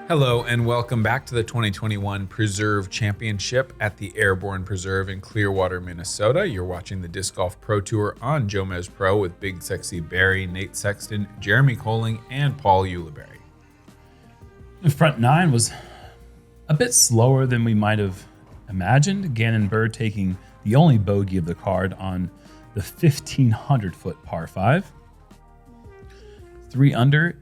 Hello and welcome back to the 2021 Preserve Championship at the Airborn Preserve in Clearwater, Minnesota. You're watching the Disc Golf Pro Tour on JomezPro with BigSexyBarri, Nate Sexton, Jeremy Koling, and Paul Ulibarri. The front nine was a bit slower than we might have imagined. Gannon Buhr taking the only bogey of the card on the 1,500-foot par 5. 3 under,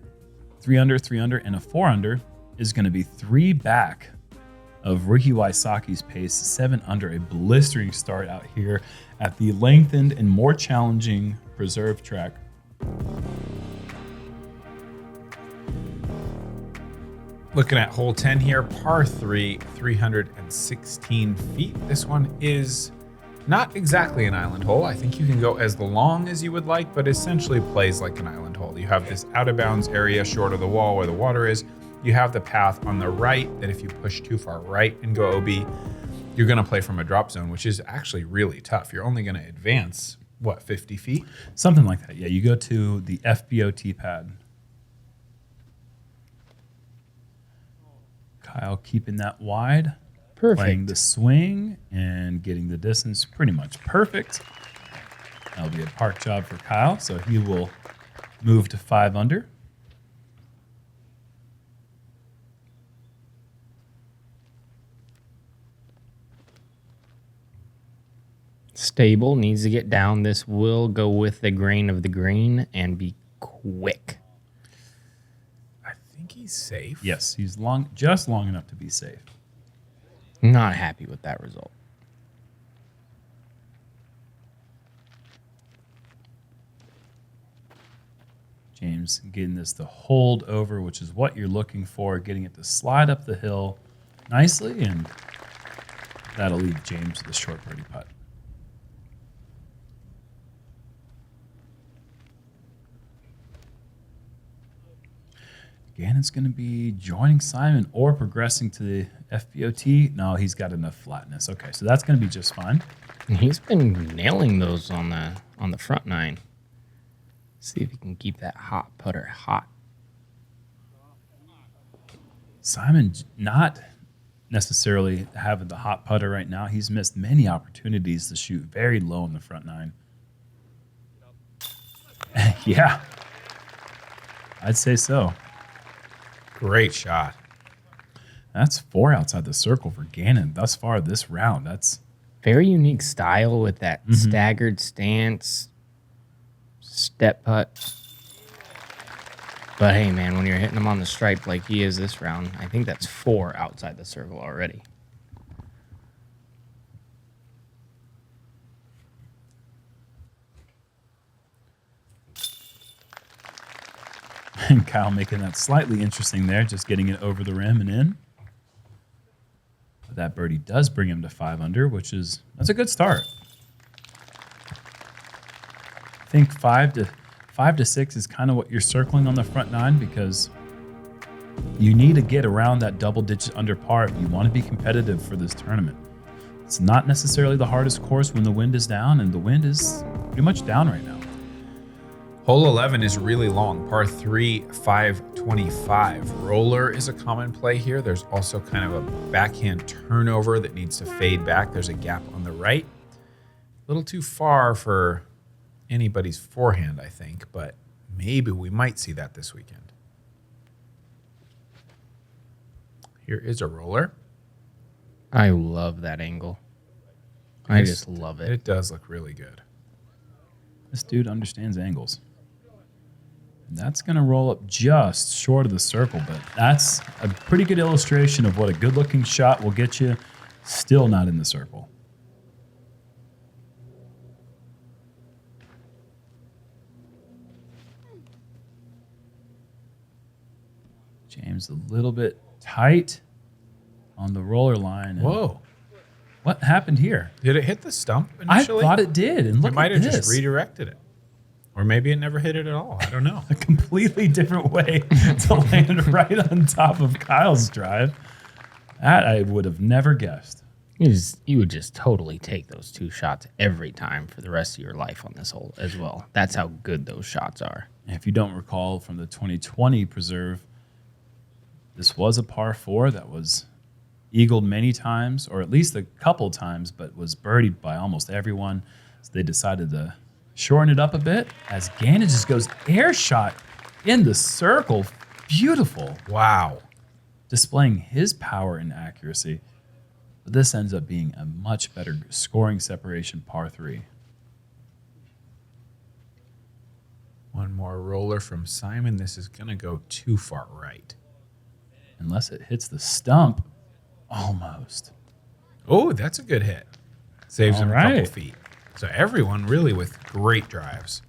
3 under, 3 under, and a 4 under is going to be 3 back of Ricky Wysocki's pace, 7 under, a blistering start out here at the lengthened and more challenging preserve track. Looking at hole 10 here, par 3, 316 feet. This one is not exactly an island hole. I think you can go as long as you would like, but essentially plays like an island hole. You have this out of bounds area short of the wall where the water is. You have the path on the right that if you push too far right and go OB, you're going to play from a drop zone, which is actually really tough. You're only going to advance, 50 feet? Something like that. Yeah, you go to the FBOT pad. Kyle keeping that wide. Perfect. Playing the swing and getting the distance pretty much perfect. That'll be a park job for Kyle, so he will move to 5 under. Stable, needs to get down. This will go with the grain of the green and be quick. I think he's safe. Yes, he's just long enough to be safe. Not happy with that result. James getting this to hold over, which is what you're looking for, getting it to slide up the hill nicely, and that'll lead James to the short birdie putt. Gannon's going to be joining Simon or progressing to the FBOT. No, he's got enough flatness. Okay, so that's going to be just fine. And he's been nailing those on the front nine. See if he can keep that hot putter hot. Simon not necessarily having the hot putter right now. He's missed many opportunities to shoot very low in the front nine. Yeah, I'd say so. Great shot. That's 4 outside the circle for Gannon thus far this round. That's very unique style with that staggered stance, step putt. But hey, man, when you're hitting him on the stripe like he is this round, I think that's 4 outside the circle already. And Kyle making that slightly interesting there, just getting it over the rim and in. But that birdie does bring him to 5 under, that's a good start. I think 5 to 6 is kind of what you're circling on the front nine, because you need to get around that double digit under par if you want to be competitive for this tournament. It's not necessarily the hardest course when the wind is down, and the wind is pretty much down right now. Hole 11 is really long, par 3, 525. Roller is a common play here. There's also kind of a backhand turnover that needs to fade back. There's a gap on the right. A little too far for anybody's forehand, I think, but maybe we might see that this weekend. Here is a roller. I love that angle. I just love it. It does look really good. This dude understands angles. That's going to roll up just short of the circle, but that's a pretty good illustration of what a good-looking shot will get you, still not in the circle. James a little bit tight on the roller line. Whoa. What happened here? Did it hit the stump initially? I thought it did, and look it might at have this. just redirected it. Or maybe it never hit it at all. I don't know. A completely different way to land right on top of Kyle's drive. That I would have never guessed. You would just totally take those 2 shots every time for the rest of your life on this hole as well. That's how good those shots are. If you don't recall from the 2020 Preserve, This was a par 4 that was eagled many times, or at least a couple times, but was birdied by almost everyone. So they decided to shorten it up a bit as Gannon just goes air shot in the circle. Beautiful. Wow. Displaying his power and accuracy. But this ends up being a much better scoring separation par 3. One more roller from Simon. This is going to go too far right. Unless it hits the stump. Almost. Oh, that's a good hit. Saves him a couple right. feet. So everyone really with great drives.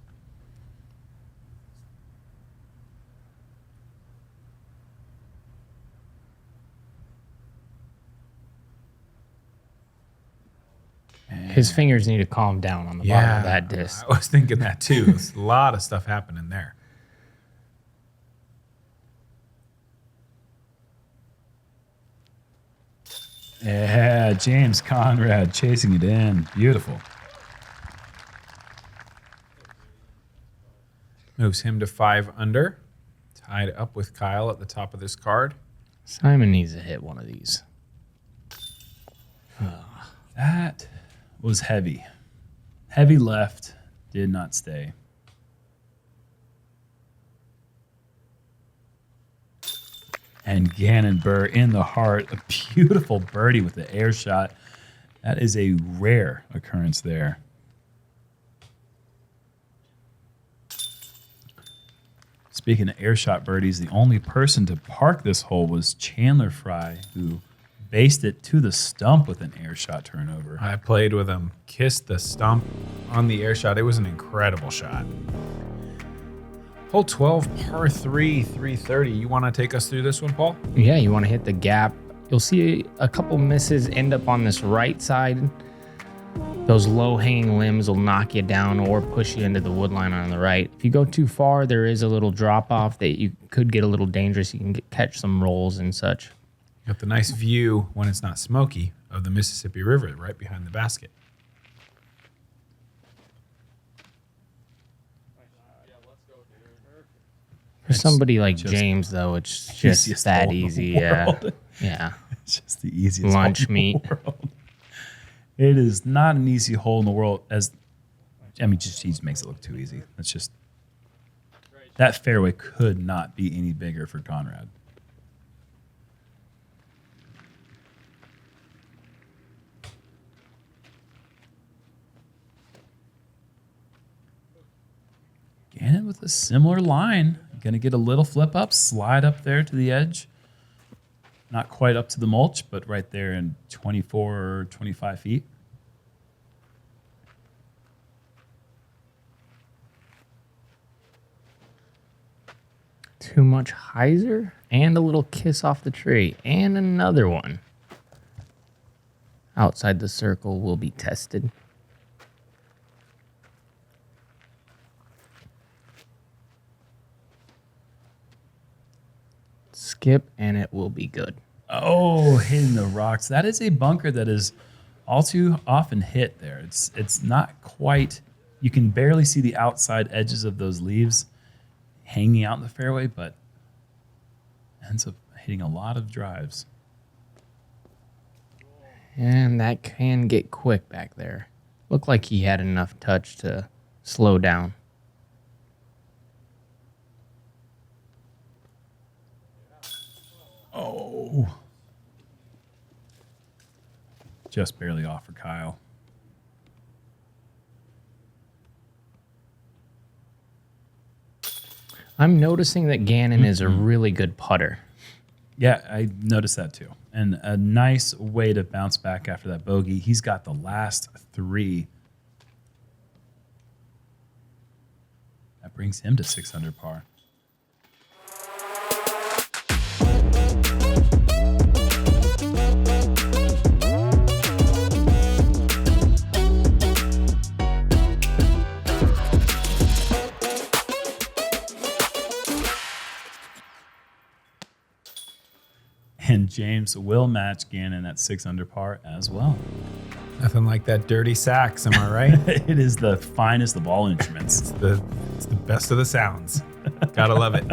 His fingers need to calm down on the bottom of that disc. I was thinking that too. There's a lot of stuff happening there. Yeah, James Conrad chasing it in. Beautiful. Moves him to 5 under. Tied up with Kyle at the top of this card. Simon needs to hit one of these. That was heavy. Heavy left. Did not stay. And Gannon Buhr in the heart. A beautiful birdie with the air shot. That is a rare occurrence there. Speaking of air shot birdies, the only person to park this hole was Chandler Fry, who based it to the stump with an air shot turnover. I played with him. Kissed the stump on the air shot. It was an incredible shot. Hole 12, par 3, 330. You want to take us through this one, Paul? Yeah, you want to hit the gap. You'll see a couple misses end up on this right side. Those low-hanging limbs will knock you down or push you into the wood line on the right. If you go too far, there is a little drop-off that you could get a little dangerous. You can catch some rolls and such. Got the nice view, when it's not smoky, of the Mississippi River right behind the basket. For somebody like just James, though, it's just easiest that hole in the easy. Yeah. world. Yeah. It's just the easiest Lunch hole meat. in the world. It is not an easy hole in the world. Just he just makes it look too easy. It's just that fairway could not be any bigger for Conrad. Gannon with a similar line. Going to get a little flip up, slide up there to the edge. Not quite up to the mulch, but right there in 24 or 25 feet. Too much hyzer and a little kiss off the tree and another one. Outside the circle will be tested. Skip and it will be good. Oh, hitting the rocks. That is a bunker that is all too often hit there. It's not quite, you can barely see the outside edges of those leaves hanging out in the fairway, but ends up hitting a lot of drives. And that can get quick back there. Looked like he had enough touch to slow down. Oh. Just barely off for Kyle. I'm noticing that Gannon is a really good putter. Yeah, I noticed that too. And a nice way to bounce back after that bogey. He's got the last 3. That brings him to 6 under par. And James will match Gannon at 6 under par as well. Nothing like that dirty sax, am I right? It is the finest of all instruments. It's the best of the sounds. Gotta love it.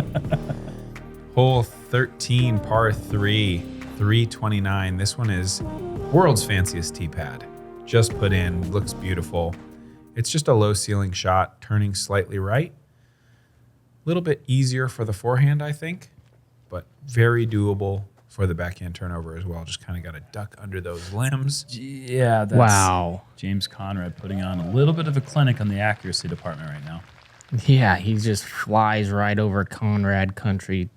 Hole 13, par 3, 329. This one is world's fanciest tee pad. Just put in, looks beautiful. It's just a low ceiling shot, turning slightly right. A little bit easier for the forehand, I think, but very doable for the backhand turnover as well. Just kind of got to duck under those limbs. Yeah, that's Wow. James Conrad putting on a little bit of a clinic on the accuracy department right now. Yeah, he just flies right over Conrad country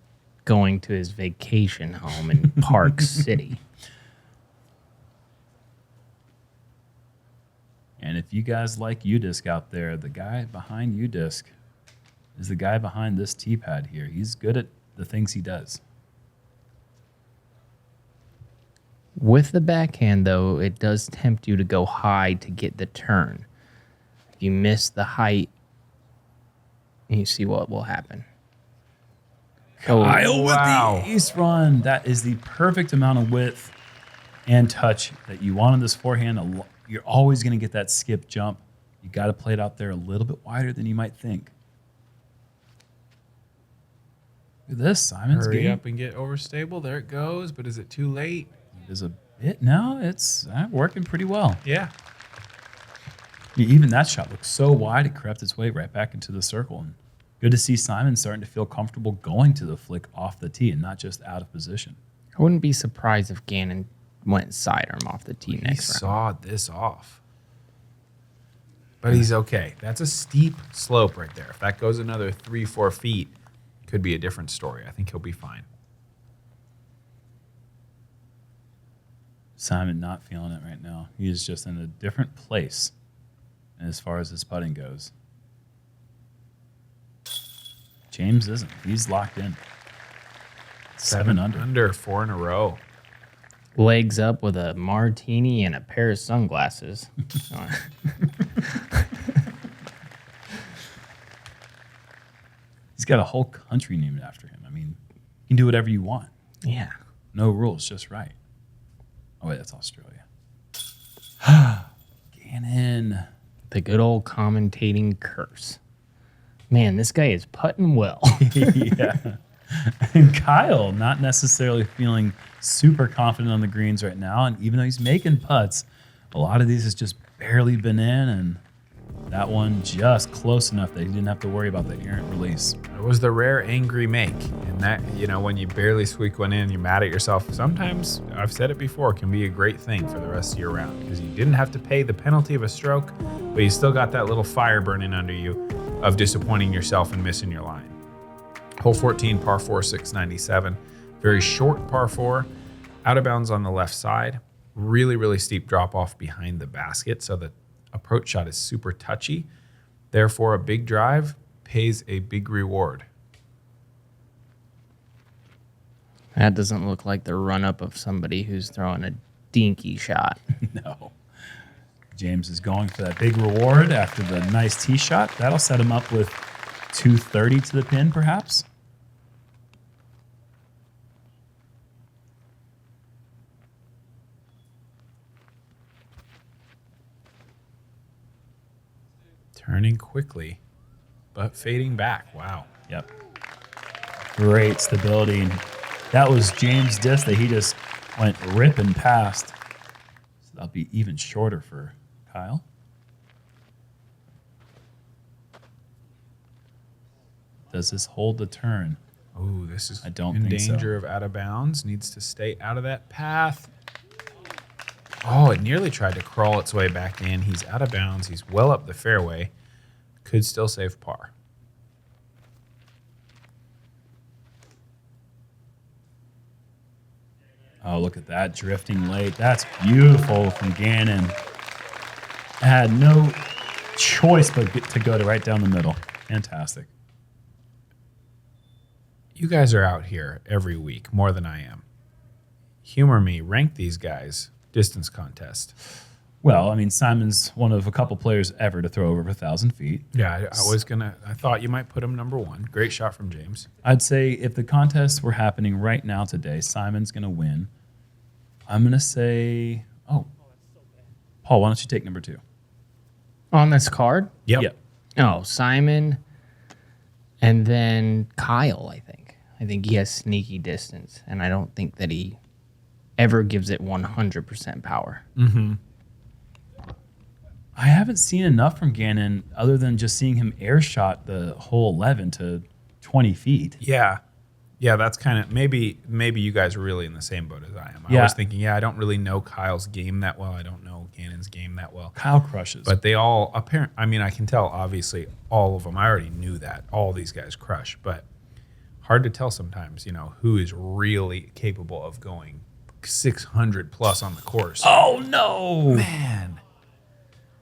going to his vacation home in Park City. And if you guys like UDISC out there, the guy behind UDISC is the guy behind this tee pad here. He's good at the things he does. With the backhand, though, it does tempt you to go high to get the turn. If you miss the height, you see what will happen. Kyle wow. with the ace run. That is the perfect amount of width and touch that you want on this forehand. You're always going to get that skip jump. You got to play it out there a little bit wider than you might think. Look at this, Simon's Hurry game. up and get overstable. There it goes, but is it too late? There's a bit. No, it's working pretty well. Yeah. Even that shot looked so wide, it crept its way right back into the circle. And good to see Simon starting to feel comfortable going to the flick off the tee and not just out of position. I wouldn't be surprised if Gannon went sidearm off the tee He next round. sawed this off. But he's okay. That's a steep slope right there. If that goes another 3-4 feet, could be a different story. I think he'll be fine. Simon not feeling it right now. He is just in a different place as far as his putting goes. James isn't. He's locked in. 7 under. Under 4 in a row. Legs up with a martini and a pair of sunglasses. He's got a whole country named after him. I mean, you can do whatever you want. Yeah. No rules, just right. Oh, wait, that's Australia. Gannon. The good old commentating curse. Man, this guy is putting well. Yeah. And Kyle, not necessarily feeling super confident on the greens right now. And even though he's making putts, a lot of these has just barely been in. And that one just close enough that he didn't have to worry about the errant release. It was the rare angry make. And that, when you barely squeak one in, you're mad at yourself. Sometimes, I've said it before, can be a great thing for the rest of your round because you didn't have to pay the penalty of a stroke, but you still got that little fire burning under you of disappointing yourself and missing your line. Hole 14, par 4, 697. Very short par 4. Out of bounds on the left side. Really, really steep drop off behind the basket. So the approach shot is super touchy. Therefore, a big drive pays a big reward. That doesn't look like the run-up of somebody who's throwing a dinky shot. No. James is going for that big reward after the nice tee shot. That'll set him up with 230 to the pin, perhaps. Turning quickly, but fading back. Wow. Yep. Great stability. And that was James' disc that he just went ripping past. So that'll be even shorter for Kyle. Does this hold the turn? Oh, this is I don't in think so. danger of out of bounds. Needs to stay out of that path. Oh, it nearly tried to crawl its way back in. He's out of bounds. He's well up the fairway. Could still save par. Oh, look at that drifting late. That's beautiful from Gannon. Had no choice but to go to right down the middle. Fantastic. You guys are out here every week, more than I am. Humor me. Rank these guys. Distance contest. Well, I mean, Simon's one of a couple players ever to throw over 1,000 feet. Yeah, I thought you might put him number 1. Great shot from James. I'd say if the contests were happening right now today, Simon's going to win. I'm going to say, Paul, why don't you take number 2? On this card? Yep. Yep. Oh, Simon and then Kyle, I think. I think he has sneaky distance, and I don't think that he ever gives it 100% power. I haven't seen enough from Gannon other than just seeing him air shot the hole 11 to 20 feet. Yeah. Yeah, that's kind of maybe you guys are really in the same boat as I am. Yeah. I was thinking, I don't really know Kyle's game that well. I don't know Gannon's game that well. Kyle crushes. But they all I can tell obviously all of them. I already knew that. All these guys crush, but hard to tell sometimes, who is really capable of going 600 plus on the course. Oh no. Man.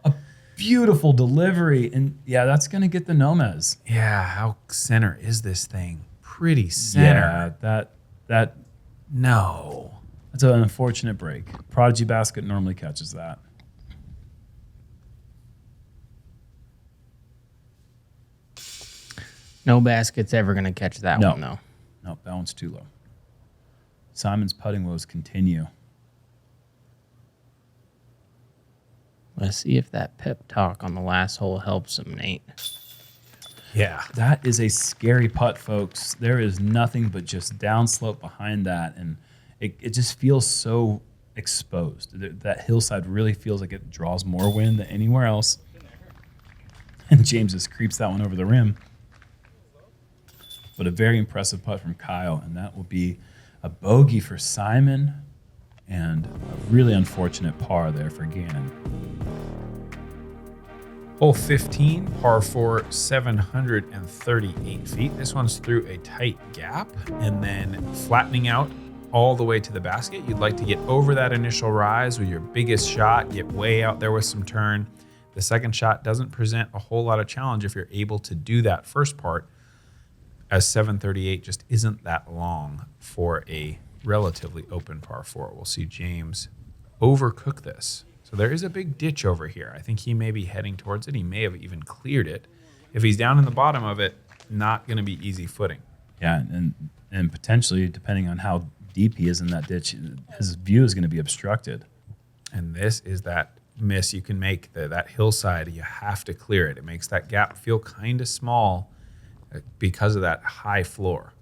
A beautiful delivery, and that's going to get the Jomez. Yeah, how center is this thing? Pretty center. Yeah, that's an unfortunate break. Prodigy Basket normally catches that. No basket's ever going to catch that one, though. Nope, that one's too low. Simon's putting woes continue. Let's see if that pep talk on the last hole helps him, Nate. Yeah. That is a scary putt, folks. There is nothing but just downslope behind that, and it just feels so exposed. That hillside really feels like it draws more wind than anywhere else. And James just creeps that one over the rim. But a very impressive putt from Kyle, and that will be a bogey for Simon and a really unfortunate par there for Gannon. Hole 15, par 4, 738 feet. This one's through a tight gap and then flattening out all the way to the basket. You'd like to get over that initial rise with your biggest shot, get way out there with some turn. The second shot doesn't present a whole lot of challenge if you're able to do that first part, as 738 just isn't that long for a relatively open par 4. We'll see James overcook this. So there is a big ditch over here. I think he may be heading towards it. He may have even cleared it. If he's down in the bottom of it, not going to be easy footing. Yeah, and potentially, depending on how deep he is in that ditch, his view is going to be obstructed. And this is that miss you can make. That hillside, you have to clear it. It makes that gap feel kind of small because of that high floor.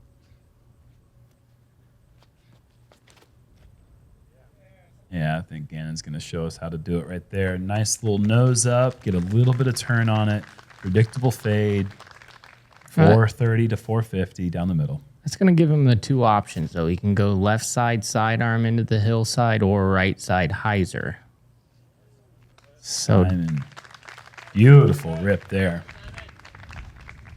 Yeah, I think Gannon's going to show us how to do it right there. Nice little nose up, get a little bit of turn on it. Predictable fade, 430 to 450 down the middle. That's going to give him the two options, though. He can go left side sidearm into the hillside or right side hyzer. So Simon, beautiful rip there.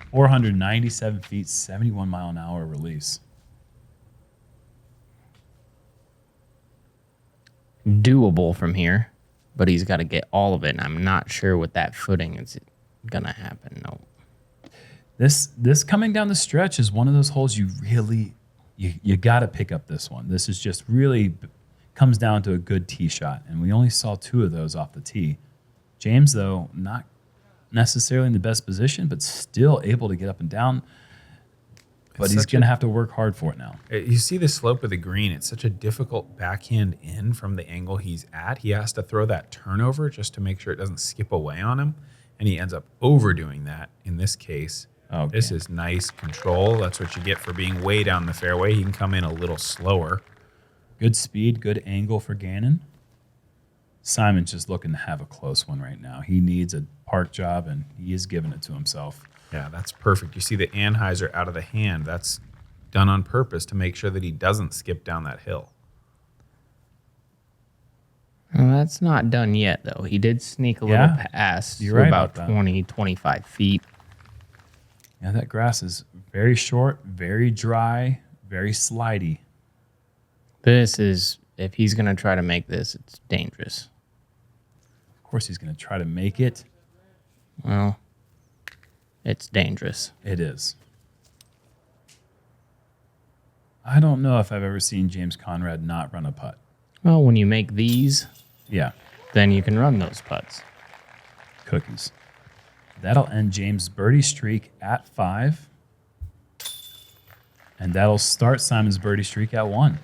497 feet, 71 mile an hour release. doable from here, but he's got to get all of it, and I'm not sure with that footing it's going to happen. No. This coming down the stretch is one of those holes you really you got to pick up this one. This is just really comes down to a good tee shot, and we only saw 2 of those off the tee. James, though, not necessarily in the best position, but still able to get up and down. But he's going to have to work hard for it now. You see the slope of the green. It's such a difficult backhand in from the angle he's at. He has to throw that turnover just to make sure it doesn't skip away on him, and he ends up overdoing that in this case. Okay. This is nice control. That's what you get for being way down the fairway. He can come in a little slower. Good speed, good angle for Gannon. Simon's just looking to have a close one right now. He needs a park job, and he is giving it to himself. Yeah, that's perfect. You see the Anheuser out of the hand. That's done on purpose to make sure that he doesn't skip down that hill. Well, that's not done yet, though. He did sneak a little past You're right about about that. 20, 25 feet. Yeah, that grass is very short, very dry, very slidey. This is, if he's going to try to make this, it's dangerous. Of course, he's going to try to make it. Well, it's dangerous. It is. I don't know if I've ever seen James Conrad not run a putt. Well, when you make these, Yeah, then you can run those putts. cookies. That'll end James' birdie streak at 5. And that'll start Simon's birdie streak at 1.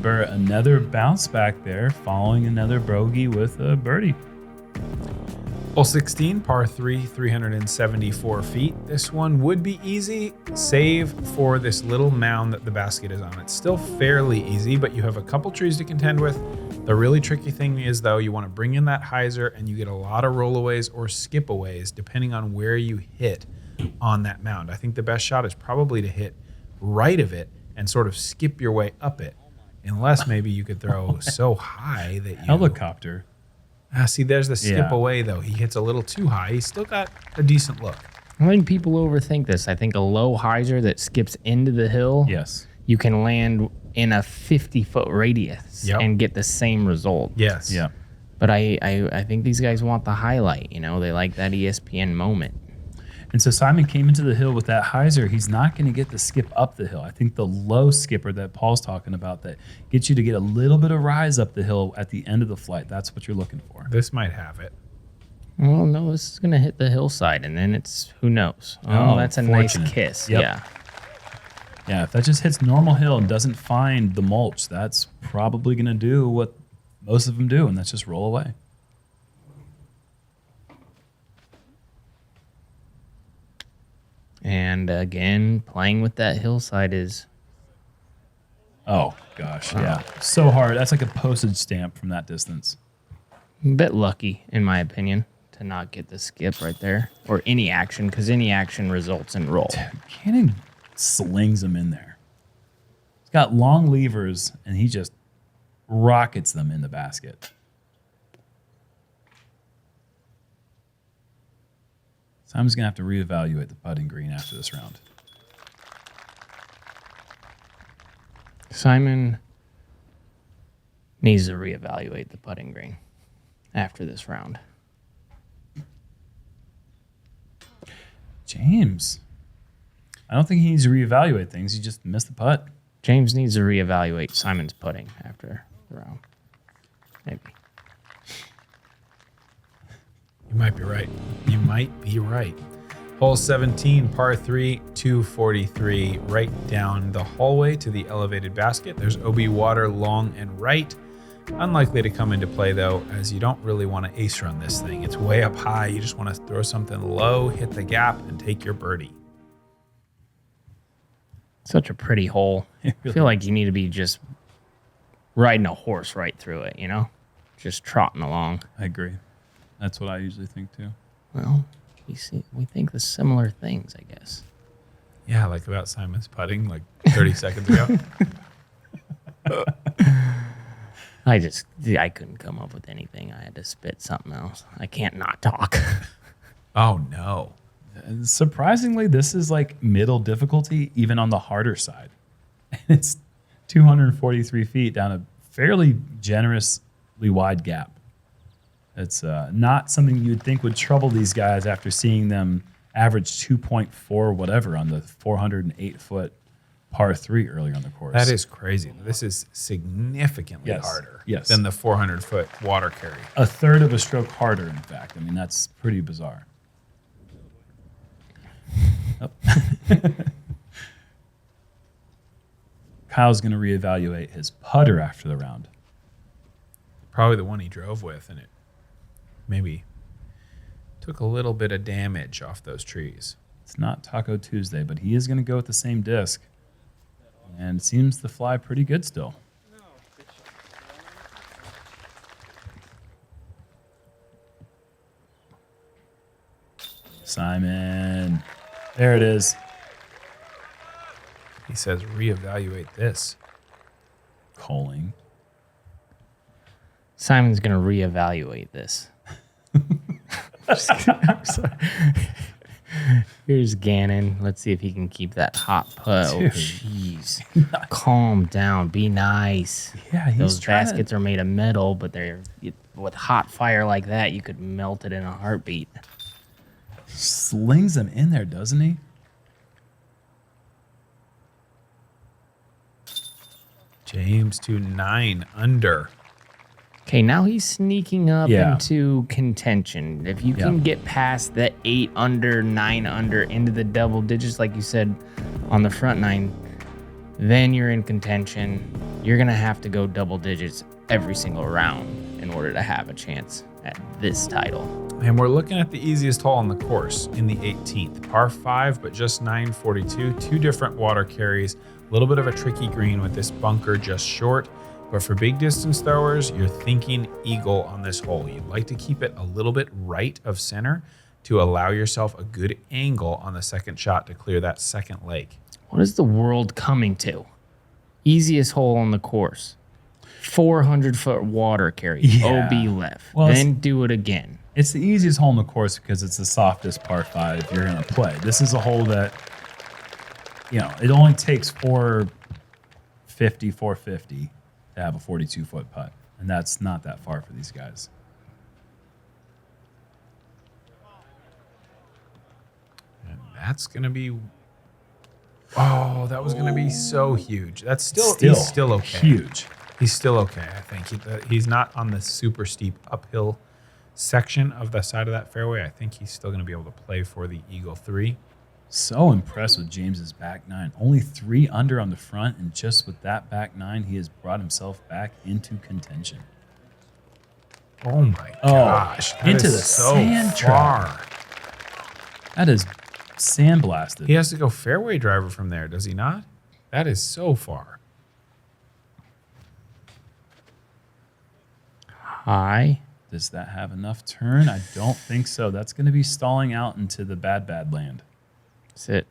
Burr, another bounce back there, following another bogey with a birdie. Hole 16, par 3, 374 feet. This one would be easy, save for this little mound that the basket is on. It's still fairly easy, but you have a couple trees to contend with. The really tricky thing is, though, you want to bring in that hyzer and you get a lot of rollaways or skipaways depending on where you hit on that mound. I think the best shot is probably to hit right of it and sort of skip your way up it, unless maybe you could throw so high that you... Helicopter. See, there's the skip away, though. He hits a little too high. He's still got a decent look. I think people overthink this. I think a low hyzer that skips into the hill, Yes. you can land in a 50-foot radius and get the same result. Yes. Yeah. But I think these guys want the highlight. You know, they like that ESPN moment. And so Simon came into the hill with that hyzer. He's not going to get the skip up the hill. I think the low skipper that Paul's talking about that gets you to get a little bit of rise up the hill at the end of the flight. That's what you're looking for. This might have it. Well, no, this is going to hit the hillside, and then it's, who knows? Oh, that's a fortunate. nice kiss. Yep. Yeah. Yeah, if that just hits normal hill and doesn't find the mulch, that's probably going to do what most of them do, and that's just roll away. And again, playing with that hillside is... Oh, gosh, yeah. So hard. That's like a postage stamp from that distance. a bit lucky, in my opinion, to not get the skip right there. Or any action, because any action results in roll. Gannon slings them in there. He's got long levers, and he just rockets them in the basket. Simon's going to have to reevaluate the putting green after this round. Simon needs to reevaluate the putting green after this round. James. I don't think he needs to reevaluate things. He just missed the putt. James needs to reevaluate Simon's putting after the round. Maybe. You might be right. You might be right. Hole 17, par 3, 243, right down the hallway to the elevated basket. There's OB water long and right. Unlikely to come into play, though, as you don't really want to ace run this thing. It's way up high. You just want to throw something low, hit the gap, and take your birdie. Such a pretty hole. I feel like you need to be just riding a horse right through it, you know? Just trotting along. I agree. That's what I usually think, too. Well, we think the similar things, I guess. Yeah, like about Simon's putting like 30 seconds ago. I couldn't come up with anything. I had to spit something else. I can't not talk. Oh, no. Surprisingly, this is like middle difficulty, even on the harder side. It's 243 feet down a fairly generously wide gap. It's not something you'd think would trouble these guys after seeing them average 2.4 whatever on the 408-foot par 3 earlier on the course. That is crazy. This is significantly harder than the 400-foot water carry. A third of a stroke harder, in fact. I mean, that's pretty bizarre. Oh. Kyle's going to reevaluate his putter after the round. Probably the one he drove with, and it maybe took a little bit of damage off those trees. It's not Taco Tuesday, but he is going to go with the same disc. And it seems to fly pretty good still. Simon. There it is. He says reevaluate this. Koling. Simon's going to reevaluate this. I'm sorry. Here's Gannon. Let's see if he can keep that hot putt. Oh, jeez. Calm down. Be nice. Yeah, he's Those baskets are made of metal, but they're with hot fire like that, you could melt it in a heartbeat. Slings them in there, doesn't he? James to 9 under. Okay, now he's sneaking up into contention. If you can get past the 8 under, 9 under into the double digits, like you said on the front 9, then you're in contention. You're going to have to go double digits every single round in order to have a chance at this title. And we're looking at the easiest hole on the course in the 18th. Par 5, but just 942. 2 different water carries. A little bit of a tricky green with this bunker just short. But for big distance throwers, you're thinking eagle on this hole. You'd like to keep it a little bit right of center to allow yourself a good angle on the second shot to clear that second lake. What is the world coming to? Easiest hole on the course. 400-foot water carry. Yeah. OB left. Well, then do it again. It's the easiest hole in the course because it's the softest par 5 you're going to play. This is a hole that, it only takes 450 to have a 42-foot putt. And that's not that far for these guys. And that's going to be... Oh, that was going to be so huge. That's still he's still okay. Huge. He's still okay, I think. He's not on the super steep uphill section of the side of that fairway. I think he's still going to be able to play for the Eagle 3. So impressed with James's back 9. Only 3 under on the front, and just with that back 9, he has brought himself back into contention. Oh my gosh. Into the sand trap. That is sandblasted. He has to go fairway driver from there, does he not? That is so far. High. Does that have enough turn? I don't think so. That's going to be stalling out into the bad land. That's it.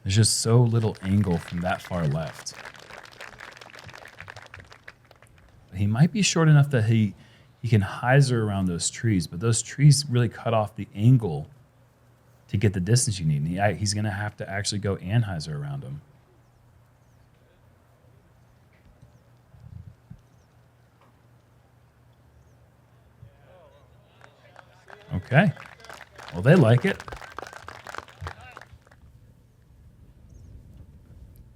There's just so little angle from that far left. He might be short enough that he can hyzer around those trees, but those trees really cut off the angle to get the distance you need. And he's going to have to actually go and hyzer around them. Okay. Well, they like it.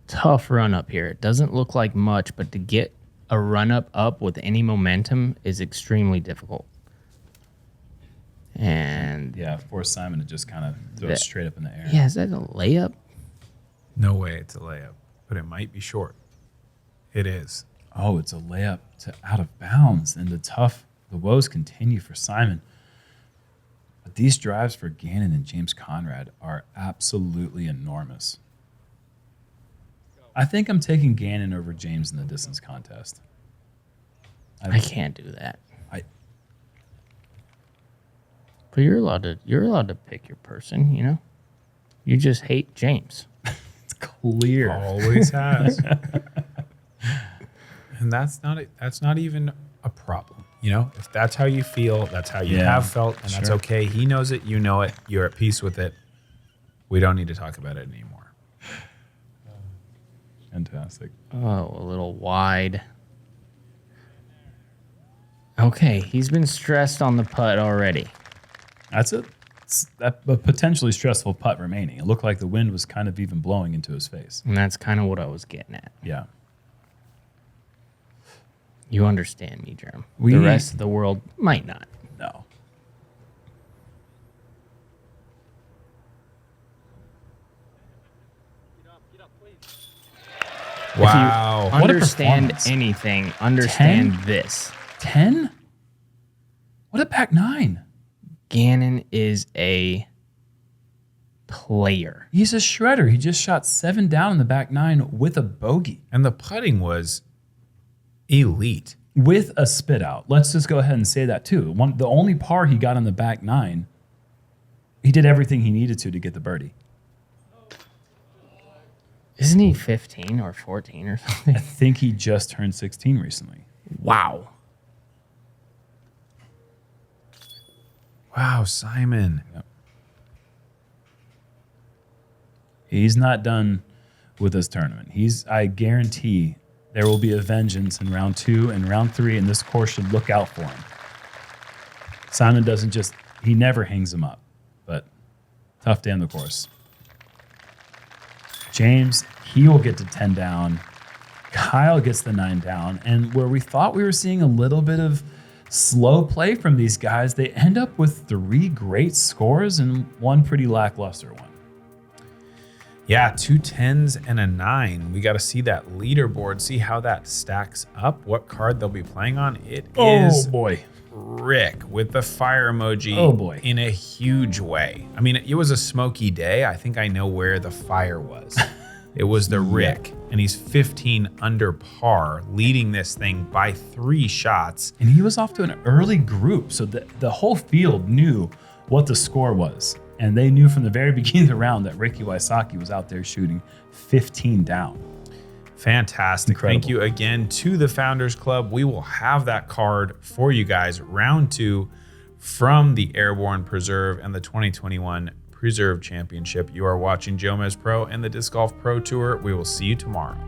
Tough run up here. It doesn't look like much, but to get a run up with any momentum is extremely difficult. And yeah, force Simon to just kind of throw it straight up in the air. Yeah, is that a layup? No way it's a layup, but it might be short. It is. Oh, it's a layup to out of bounds. And the woes continue for Simon. But these drives for Gannon and James Conrad are absolutely enormous. I think I'm taking Gannon over James in the distance contest. I can't do that. But you're allowed to pick your person, you know? You just hate James. It's clear. Always has. And that's not even a problem. You know, if that's how you feel, that's how you have felt, and that's okay. He knows it, you know it, you're at peace with it. We don't need to talk about it anymore. Fantastic. Oh, a little wide. Okay, he's been stressed on the putt already. That's it. A potentially stressful putt remaining. It looked like the wind was kind of even blowing into his face. And that's kind of what I was getting at. Yeah. You understand me, Jerm. The rest of the world might not. No. Wow. If you understand anything, understand this. 10? What a back 9. Gannon is a player. He's a shredder. He just shot 7 down in the back 9 with a bogey. And the putting was elite. With a spit out. Let's just go ahead and say that too. The only par he got on the back 9, he did everything he needed to get the birdie. Isn't he 15 or 14 or something? I think he just turned 16 recently. Wow. Wow, Simon. Yep. He's not done with this tournament. I guarantee there will be a vengeance in round 2 and round 3, and this course should look out for him. Simon he never hangs him up, but tough day on the course. James, he will get to 10 down. Kyle gets the 9 down. And where we thought we were seeing a little bit of slow play from these guys, they end up with 3 great scores and 1 pretty lackluster one. Yeah, 2 10s and a 9. We got to see that leaderboard, see how that stacks up, what card they'll be playing on. It is Oh boy. Rick with the fire emoji. Oh boy. In a huge way. I mean, it was a smoky day. I think I know where the fire was. It was the Rick, and he's 15 under par, leading this thing by 3 shots. And he was off to an early group, so the whole field knew what the score was. And they knew from the very beginning of the round that Ricky Wysocki was out there shooting 15 down. Fantastic. Incredible. Thank you again to the Founders Club. We will have that card for you guys. Round 2 from the Airborn Preserve and the 2021 Preserve Championship. You are watching JomezPro and the Disc Golf Pro Tour. We will see you tomorrow.